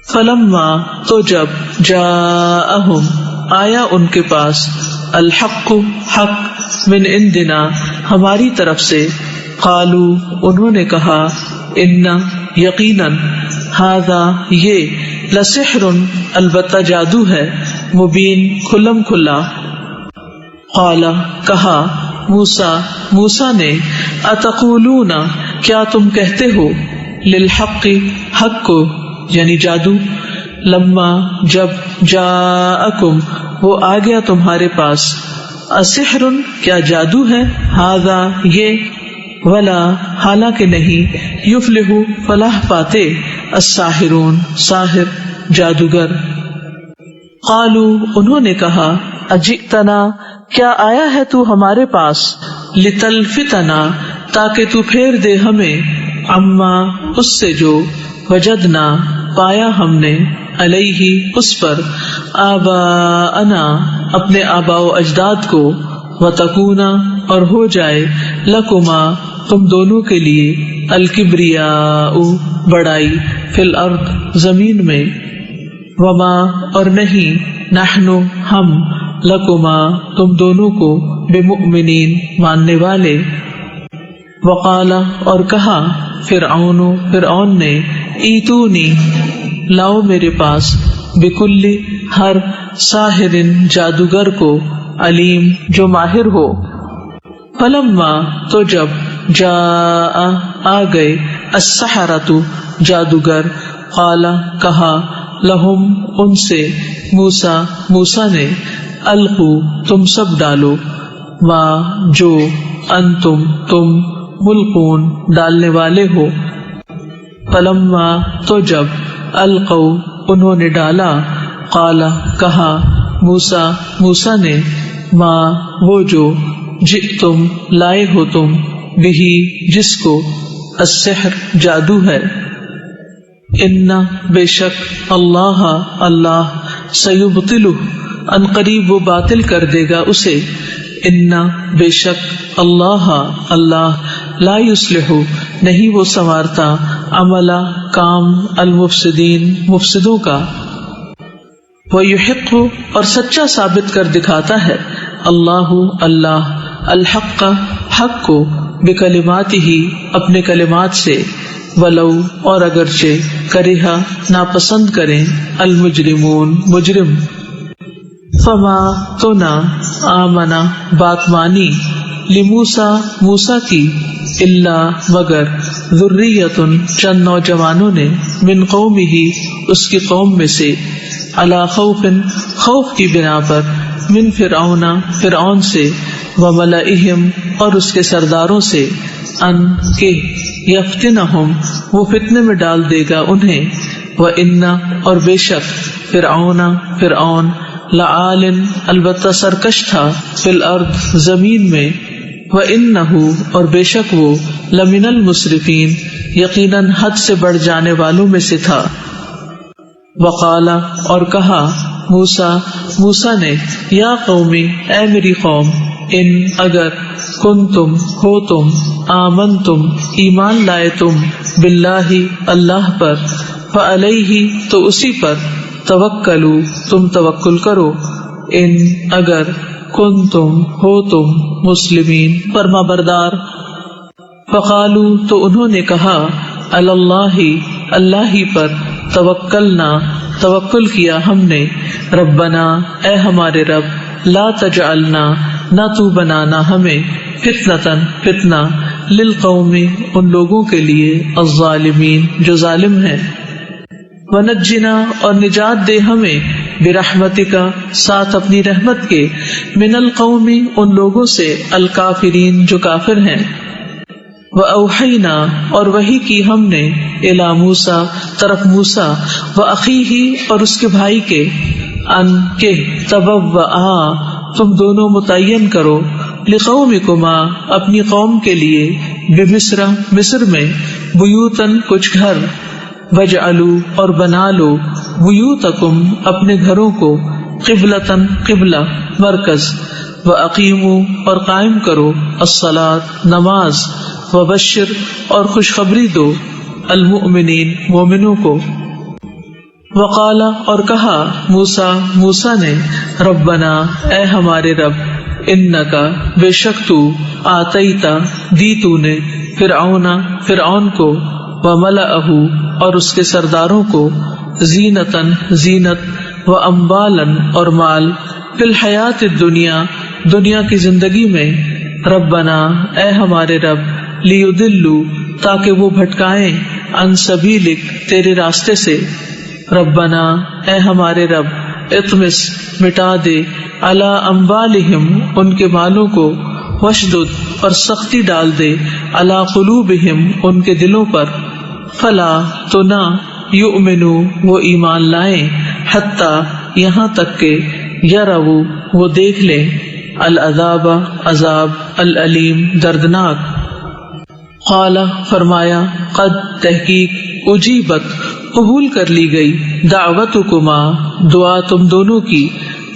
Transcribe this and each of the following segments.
فلما تو جب جاءہم آیا ان کے پاس الحق حق من عندنا ہماری طرف سے قالو انہوں نے کہا ان یقیناً ھذا یہ لسحر البتہ جادو ہے مبین کھلم کھلا قال کہا موسیٰ نے اتقولون کیا تم کہتے ہو للحق حق کو یعنی جادو لما جب جاءکم وہ آ گیا تمہارے پاس اسحر کیا جادو ہے ھذا یہ ولا حالانکہ نہیں یفلح فلاح پاتے الساحرون ساحر جادوگر قالو انہوں نے کہا اجئتنا کیا آیا ہے تو ہمارے پاس لتلفتنا تاکہ تو پھیر دے ہمیں عما اس سے جو وجدنا پایا ہم نے علیہ اس پر آباءنا اپنے آباء و اجداد کو وتکونا اور ہو جائے لکما تم دونوں کے لیے الکبریاء بڑائی فی الارض زمین میں وما اور نہیں نحن ہم لکما تم دونوں کو بمؤمنین ماننے والے وقال اور کہا فرعون نے ایتونی لاؤ میرے پاس بکل ہر ساحر جادوگر کو علیم جو ماہر ہو فلما تو جب جاء آ گئے السحرۃ جادوگر قال کہا لہم ان سے موسیٰ نے القو تم سب ڈالو ما جو انتم تم ملقون ڈالنے والے ہو فلما تو جب القو انہوں نے ڈالا قال کہا موسیٰ نے ما وہ جو جئتم لائے ہو تم بہی جس کو السحر جادو ہے ان بے شک اللہ سیبطلہ ان قریب وہ باطل کر دے گا اسے ان بے شک اللہ لا یصلح نہیں وہ سنوارتا عملا کام المفسدین مفسدوں کا ویحق اور سچا ثابت کر دکھاتا ہے اللہ الحق حق کو بکلماتہ اپنے کلمات سے ولو اور اگرچہ کرہا ناپسند کریں المجرمون مجرم فما تو نہ آمنا بات مانی لموسیٰ کی اللہ مگر ذریۃ چند نوجوانوں نے من قومہ اس کی قوم میں سے علی خوف کی بنا پر من فرعون سے وملئہم اور اس کے سرداروں سے ان کے یفتنہم وہ فتنے میں ڈال دے گا انہیں وان اور بے شک فرعون لعال البتہ سرکش تھا فی الارض زمین میں وَإِنَّهُ اور بے شک وہ لمن المسرفین یقیناً حد سے بڑھ جانے والوں میں سے تھا وقال اور کہا موسیٰ نے یا قومی اے میری قوم ان اگر کنتم ہو تم آمنتم ایمان لائے تم باللہ اللہ پر فعلیہ تو اسی پر توکلو تم توکل کرو ان اگر کنتم ہو تم مسلمین فرما بردار فقالو تو انہوں نے کہا اللہ ہی پر توکل کیا ہم نے ربنا اے ہمارے رب لا تجعلنا نہ تو بنانا ہمیں فتنہ للقوم ان لوگوں کے لیے الظالمین جو ظالم ہیں ونجنا اور نجات دے ہمیں برحمتک ساتھ اپنی رحمت کے من القوم ان لوگوں سے الکافرین جو کافر ہیں وأوحینا اور وحی کی ہم نے الی موسیٰ طرف موسیٰ وأخیہ اور اس کے بھائی کے ان کے تبوآ تم دونوں متعین کرو لقومکما اپنی قوم کے لیے مصر میں بیوتن کچھ گھر وجعلوا اور بنا لو بیوتکم اپنے گھروں کو قبلتن قبلہ مرکز واقیموا اور قائم کرو الصلاۃ نماز وبشر اور خوشخبری دو المؤمنین مومنوں کو وقال اور کہا موسیٰ نے ربنا اے ہمارے رب انکا بے شک تو آتیتا دی تو نے فرعون کو وملأہ اور اس کے سرداروں کو زینتاً زینت و اموالن اور مال فی الحیات الدنیا دنیا کی زندگی میں ربنا اے ہمارے رب لیضلوا تاکہ وہ بھٹکائیں عن سبیلک تیرے راستے سے ربنا اے ہمارے رب اطمس مٹا دے علی اموالہم ان کے مالوں کو وشدد اور سختی ڈال دے علی قلوبہم ان کے دلوں پر فلا تو نہ یؤمنو وہ ایمان لائیں حتی یہاں تک کہ یروا وہ دیکھ لیں العذاب عذاب العلیم دردناک قال فرمایا قد تحقیق اجیبت قبول کر لی گئی دعوتکما دعا تم دونوں کی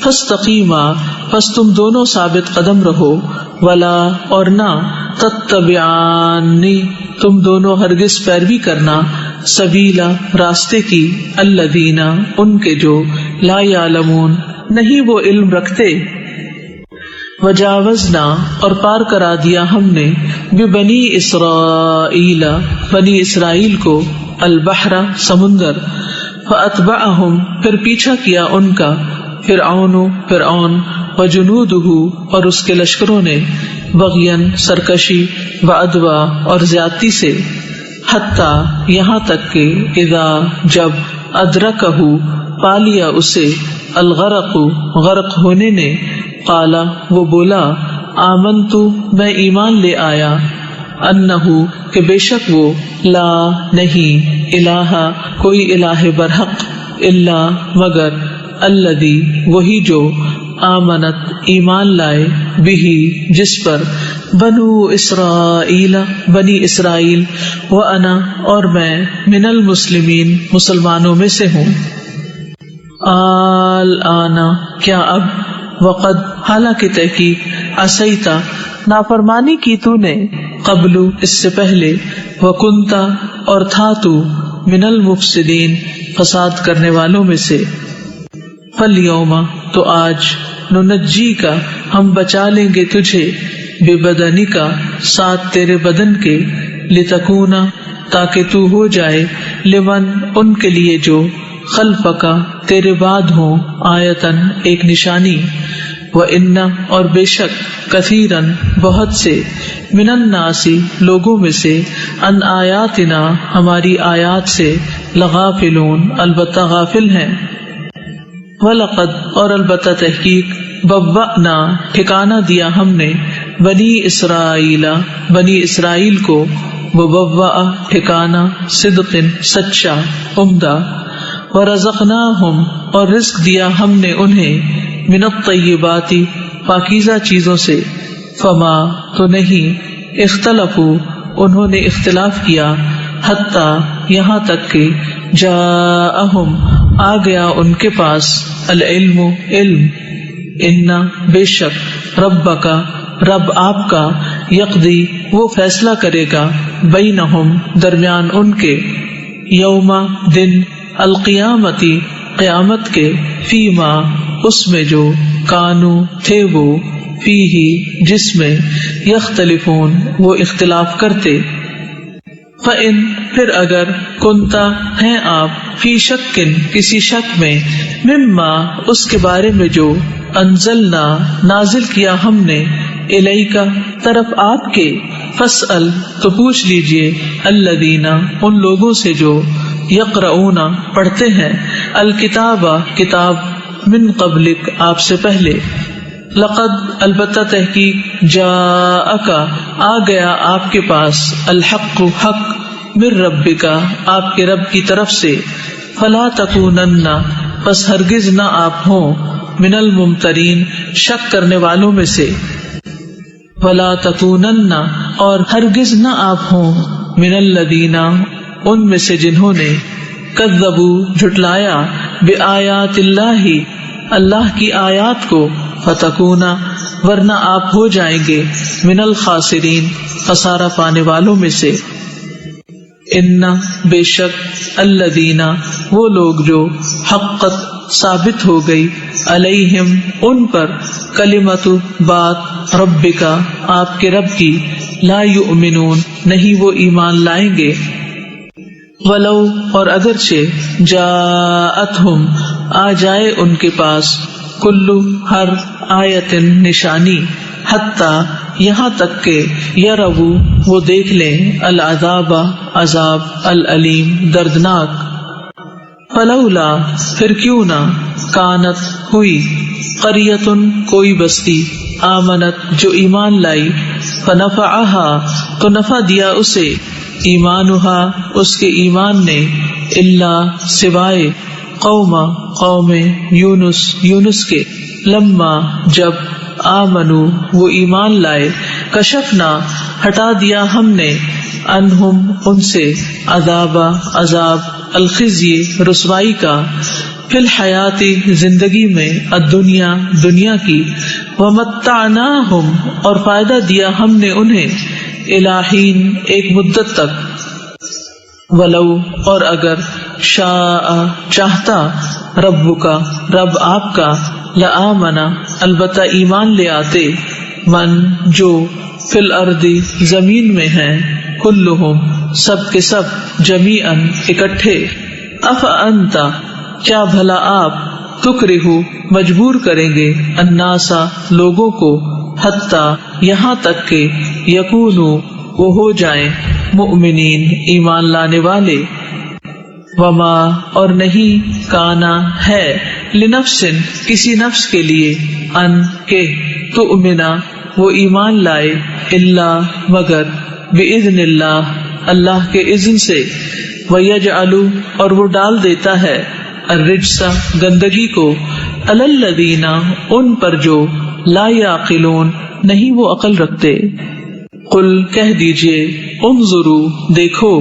فاستقیما پس تم دونوں ثابت قدم رہو ولا اور نہ تتبعانی تم دونوں ہرگز پیروی کرنا سبیلا راستے کی الذین ان کے جو لا یعلمون نہیں وہ علم رکھتے وجاوزنا اور پار کرا دیا ہم نے ببنی اسرائیل بنی اسرائیل کو البحر سمندر فاتبعہم پھر پیچھا کیا ان کا فرعون وجنودہ اور اس کے لشکروں نے بغین سرکشی وعدوا اور زیادتی سے حتی یہاں تک کہ اذا جب ادرکہ پا لیا اسے الغرق غرق ہونے نے قالا وہ بولا آمنتو میں ایمان لے آیا انہو کہ بے شک وہ لا نہیں الہ کوئی الہ برحق الا مگر الذی وہی جو آمنت ایمان لائے بہی جس پر بنو اسرائیل بنی اسرائیل وانا اور میں من المسلمین مسلمانوں میں سے ہوں الآن کیا اب وقد حالانکہ تحقیق عصیتا نافرمانی کی تو نے قبل اس سے پہلے وکنتا اور تھا تو من المفسدین فساد کرنے والوں میں سے فالیوم تو آج ننجی کا ہم بچا لیں گے تجھے بے بدنی کا ساتھ تیرے بدن کے لتکونا تاکہ تو ہو جائے لمن ان کے لیے جو خلفکا تیرے بعد ہوں آیتن ایک نشانی وَإِنَّ اور بے شک کثیرن بہت سے من الناسی لوگوں میں سے ان آیاتنا ہماری آیات سے لغافلون البتہ غافل ہیں وَلَقَدْ اور البتہ تحقیق بوّأْنَا ٹھکانہ دیا ہم نے بنی اسرائیل کو وبوّأ ٹھکانہ صدق سچا عمدہ وَرَزَقْنَاهُمْ اور رزق دیا ہم نے انہیں من الطیبات پاکیزہ چیزوں سے فما تو نہیں اختلفوا انہوں نے اختلاف کیا حتی یہاں تک کہ جاءہم آ گیا ان کے پاس العلم علم ان بے شک ربک رب آپ کا یقضی وہ فیصلہ کرے گا بینہم درمیان ان کے یوم دن القیامتی قیامت کے فیما اس میں جو کانو تھے وہ فیہ جس میں یختلفون وہ اختلاف کرتے فَإِن پھر اگر کنتا ہیں آپ فی شکن کسی شک میں مما اس کے بارے میں جو انزلنا نازل کیا ہم نے الیکا طرف آپ کے فاسأل تو پوچھ لیجئے الذین ان لوگوں سے جو یقرؤون پڑھتے ہیں الکتاب کتاب من قبلک آپ سے پہلے لقد البتہ تحقیق جاءک آ گیا آپ کے پاس الحق حق من ربک آپ کے رب کی طرف سے فلا تکونن پس ہرگز نہ آپ ہوں من الممترین شک کرنے والوں میں سے ولا تکونن اور ہرگز نہ آپ ہوں من الذین ان میں سے جنہوں نے کذبوا جھٹلایا بآیات اللہ اللہ کی آیات کو فتکونا ورنہ آپ ہو جائیں گے من الخاسرین خسارہ پانے والوں میں سے ان بے شک الذین وہ لوگ جو حقت ثابت ہو گئی علیہم ان پر کلمت بات ربک آپ کے رب کی لا یؤمنون نہیں وہ ایمان لائیں گے ولو اور اگرچہ جاءتہم آ جائے ان کے پاس کلو ہر آیت نشانی حتی یہاں تک کہ یرو وہ دیکھ لیں العذاب عذاب العلیم دردناک فلولا پھر کیوں نہ کانت ہوئی قریتن کوئی بستی آمنت جو ایمان لائی فنفعها تو نفع دیا اسے ایمانہا اس کے ایمان نے الا سوائے قوم یونس کے لما جب آمنو وہ ایمان لائے کشفنا ہٹا دیا ہم نے انہم ان سے عذاب الخزی رسوائی کا فی الحیاتی زندگی میں الدنیا دنیا کی ومتعناہم اور فائدہ دیا ہم نے انہیں الہین ایک مدت تک ولو اور اگر شاء چاہتا ربک رب آپ کا لآمنا البتہ ایمان لے آتے من جو فی الارض زمین میں ہیں کلہم سب کے سب جمیعا اکٹھے افانت کیا بھلا آپ تکرہو مجبور کریں گے الناسا لوگوں کو حتی یہاں تک کہ یکونو وہ ہو جائیں مؤمنین ایمان لانے والے وما اور نہیں کانا ہے لنفس کسی نفس کے لیے ان کہ تؤمنا وہ ایمان لائے الا مگر باذن اللہ اللہ کے اذن سے ویجعل اور وہ ڈال دیتا ہے الرجس گندگی کو علی الذین ان پر جو لا یعقلون نہیں وہ عقل رکھتے قل کہہ دیجئے انظروا دیکھو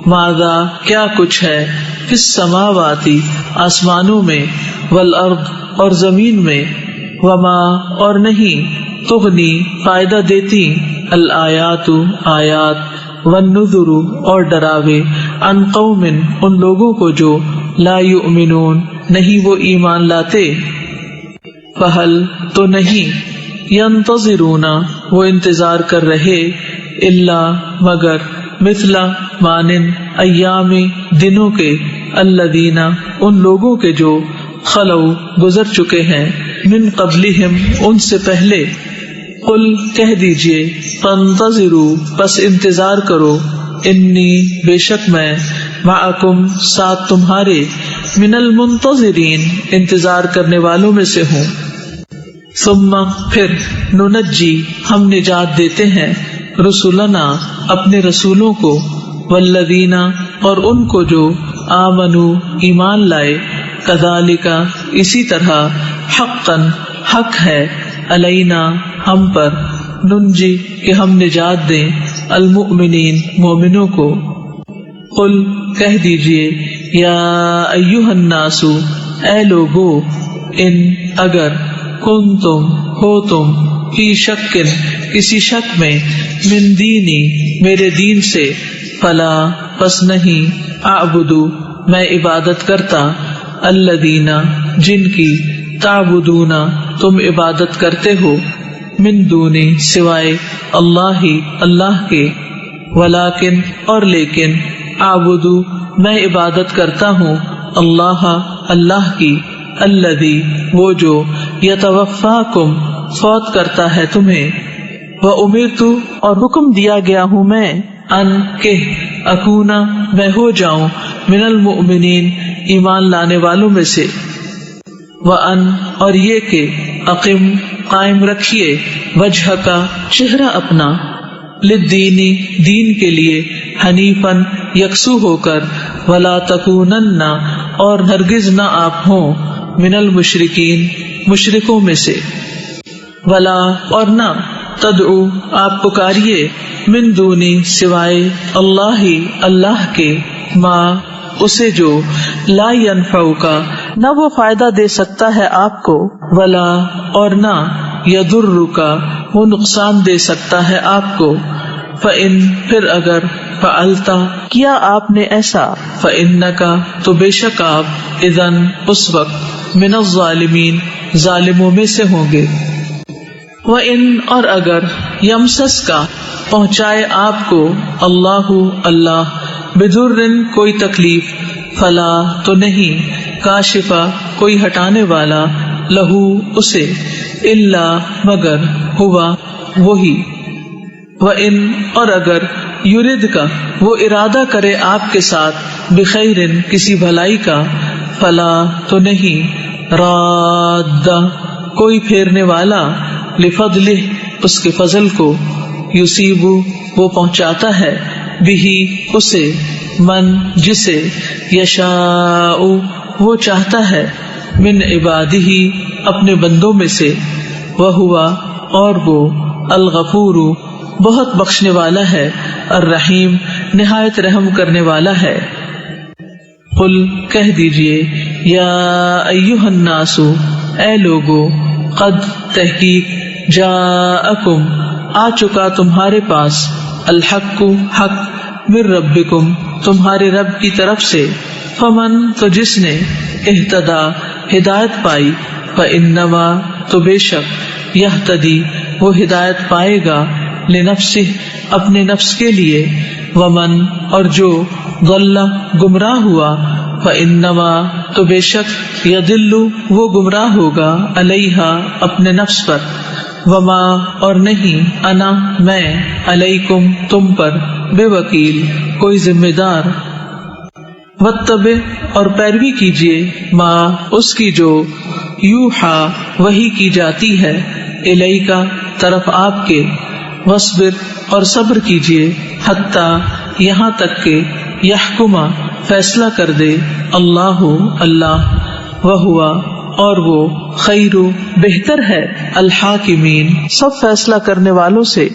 ماذا کیا کچھ ہے فی السماواتی آسمانوں میں والارض اور زمین میں وما اور نہیں تغنی فائدہ دیتی الآیات آیات والنذر اور ڈراوے عن قوم ان لوگوں کو جو لا یؤمنون نہیں وہ ایمان لاتے فہل تو نہیں ینتظرون وہ انتظار کر رہے الا مگر مثل مانن ایام دنوں کے الذین ان لوگوں کے جو خلو گزر چکے ہیں من قبلہم ان سے پہلے قل کہہ دیجئے فانتظروا پس انتظار کرو انی بے شک میں معکم ساتھ تمہارے من المنتظرین انتظار کرنے والوں میں سے ہوں ثم پھر ننجی ہم نجات دیتے ہیں رسولنا اپنے رسولوں کو والذین اور ان کو جو آمنو ایمان لائے کذالک اسی طرح حقا حق ہے علینا ہم پر ننجی کہ ہم نجات دیں المؤمنین مومنوں کو قل کہہ دیجئے یا ایھا الناس اے لوگو ان اگر کنتم ہو تم فی شک کسی شک میں من دینی میرے دین سے فلا پس نہیں اعبدو میں عبادت کرتا الذین جن کی تعبدون تم عبادت کرتے ہو من دونی سوائے اللہ کے ولیکن اور لیکن اعبدو میں عبادت کرتا ہوں اللہ کی الذی وہ جو یتوفاکم فوت کرتا ہے تمہیں وامرت اور حکم دیا گیا ہوں میں ان کہ اکونا میں ہو جاؤں من المؤمنین ایمان لانے والوں میں سے وان اور یہ کہ اقم قائم رکھیے وجہ کا چہرہ اپنا للدینی دین کے لیے حنیفاً یکسو ہو کر ولا تکونن اور ہرگز نہ آپ ہوں من المشرکین مشرکوں میں سے ولا اور نہ تدعو آپ پکاریے من دونی سوائے اللہ کے ما اسے جو لا ینفعک نہ وہ فائدہ دے سکتا ہے آپ کو ولا اور نہ یضرک وہ نقصان دے سکتا ہے آپ کو فإن پھر اگر فعلتا کیا آپ نے ایسا، فإنک تو بے شک آپ، اذن اس وقت، من الظالمین ظالموں میں سے ہوں گے۔ وَإِنْ اور اگر، یمسس کا پہنچائے آپ کو، اللہ اللہ، بِضُرٍ کوئی تکلیف، فلا تو نہیں، کاشفہ کوئی ہٹانے والا، لہو اسے، الا مگر، ہوا وہی۔ وَإِنْ اور اگر، یرد کا وہ ارادہ کرے آپ کے ساتھ، بخیر کسی بھلائی کا، فلا تو نہیں، راد کوئی پھیرنے والا، لفضلہ اس کے فضل کو، یصیب وہ پہنچاتا ہے، بہی اسے، من جسے، یشاء وہ چاہتا ہے، من عبادہ اپنے بندوں میں سے، وہوا اور وہ، الغفور بہت بخشنے والا ہے، الرحیم نہایت رحم کرنے والا ہے۔ قل کہہ دیجئے، یا ایھا الناس اے لوگو، قد تحقیق، جاءکم آ چکا تمہارے پاس، الحق حق، من ربکم تمہارے رب کی طرف سے، فمن تو جس نے، اہتدی ہدایت پائی، فانما تو بے شک، یہتدی وہ ہدایت پائے گا، لنفسہ اپنے نفس کے لیے، ومن اور جو، ضل گمراہ ہوا، فانما تو بے شک، یضل وہ گمراہ ہوگا، علیہا اپنے نفس پر، وما اور نہیں، انا میں، علیکم تم پر، بے وکیل کوئی ذمہ دار۔ واتبع اور پیروی کیجیے، ما اس کی جو، یوحا وحی کی جاتی ہے، الیک طرف آپ کے، واصبر اور صبر کیجیے، حتی یہاں تک کہ، یحکم فیصلہ کر دے، اللہ اللہ، وہوا اور وہ، خیر بہتر ہے، الحاکمین سب فیصلہ کرنے والوں سے۔